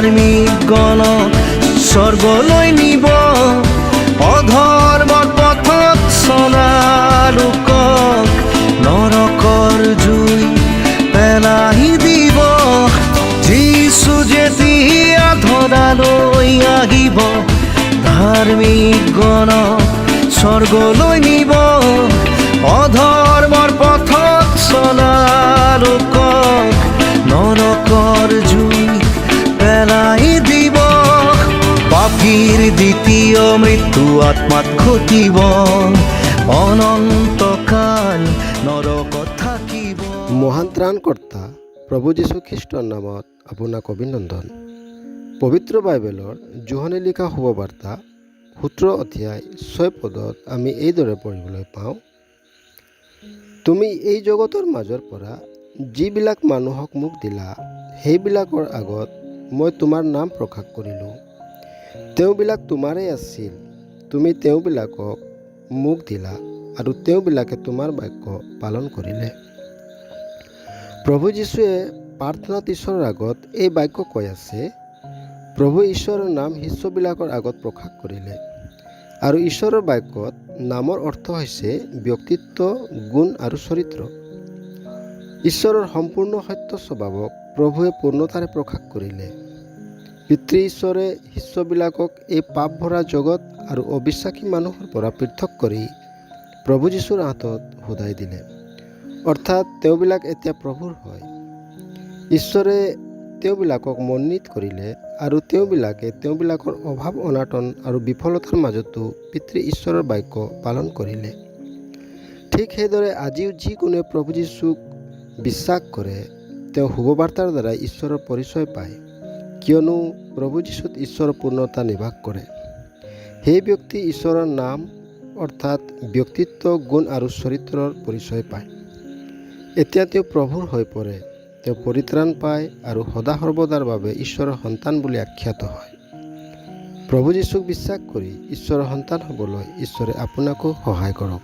ধাৰ্মিক গণক স্বৰ্গলৈ নিব, অধৰ্মৰ পথত চলা লোকক নৰকৰ জুই পেলাই দিব। যীশু যেতিয়া ধৰালৈ আহিব, ধাৰ্মিক গণক স্বৰ্গলৈ নিব, অধৰ্মৰ পথত চলা লোকক নৰকৰ জুই পেলাই দিব। পাপীৰ দ্বিতীয় মৃত্যু আত্মাত ঘটিব, অনন্তকাল নৰকত থাকিব। মহান ত্ৰাণকৰ্তা প্ৰভু যীশু খ্ৰীষ্টৰ নামত আপোনাক অভিনন্দন। পবিত্ৰ বাইবেলৰ যোহানে লিখা শুভবাৰ্তা 17 অধ্যায় 6 পদত আমি এইদৰে পঢ়িবলৈ পাওঁ, তুমি এই জগতৰ মাজৰ পৰা যিবিলাক মানুহক মোক দিলা, সেইবিলাকৰ আগত মই তোমাৰ নাম প্ৰকাশ কৰিলোঁ। তেওঁবিলাক তোমাৰেই আছিল, তুমি তেওঁবিলাকক মোক দিলা আৰু তেওঁবিলাকে তোমাৰ বাক্য পালন কৰিলে। প্ৰভু যীশুৱে প্ৰাৰ্থনাত ঈশ্বৰৰ আগত এই বাক্য কৈ আছে, প্ৰভু ঈশ্বৰৰ নাম শিষ্যবিলাকৰ আগত প্ৰকাশ কৰিলে। আৰু ঈশ্বৰৰ বাক্যত নামৰ অৰ্থ হৈছে ব্যক্তিত্ব, গুণ আৰু চৰিত্ৰ। ঈশ্বৰৰ সম্পূৰ্ণ সত্য স্বভাৱক প্ৰভুৱে পূৰ্ণতাৰে প্ৰকাশ কৰিলে। পিতৃ ঈশ্বৰে শিষ্যবিলাকক এই পাপ ভৰা জগত আৰু অবিশ্বাসী মানুহৰ পৰা পৃথক কৰি প্ৰভু যীশুৰ হাতত সদাই দিলে, অৰ্থাৎ তেওঁবিলাক এতিয়া প্ৰভুৰ হয়। ঈশ্বৰে তেওঁবিলাকক মনোনীত কৰিলে আৰু তেওঁবিলাকে তেওঁবিলাকৰ অভাৱ, অনাটন আৰু বিফলতাৰ মাজতো পিতৃ ঈশ্বৰৰ বাক্য পালন কৰিলে। ঠিক সেইদৰে আজিও যিকোনোৱে প্ৰভু যীশুক বিশ্বাস কৰে, তেওঁ শুভবাৰ্তাৰ দ্বাৰা ঈশ্বৰৰ পৰিচয় পায়, কিয়নো প্ৰভু যীশুত ঈশ্বৰৰ পূৰ্ণতা নিবাস কৰে। সেই ব্যক্তি ঈশ্বৰৰ নাম অৰ্থাৎ ব্যক্তিত্ব, গুণ আৰু চৰিত্ৰৰ পৰিচয় পায়। এতিয়া তেওঁ প্ৰভুৰ হৈ পৰে, তেওঁ পৰিত্ৰাণ পায় আৰু সদা সৰ্বদাৰ বাবে ঈশ্বৰৰ সন্তান বুলি আখ্যাত হয়। প্ৰভু যীশুক বিশ্বাস কৰি ঈশ্বৰৰ সন্তান হ'বলৈ ঈশ্বৰে আপোনাকো সহায় কৰক।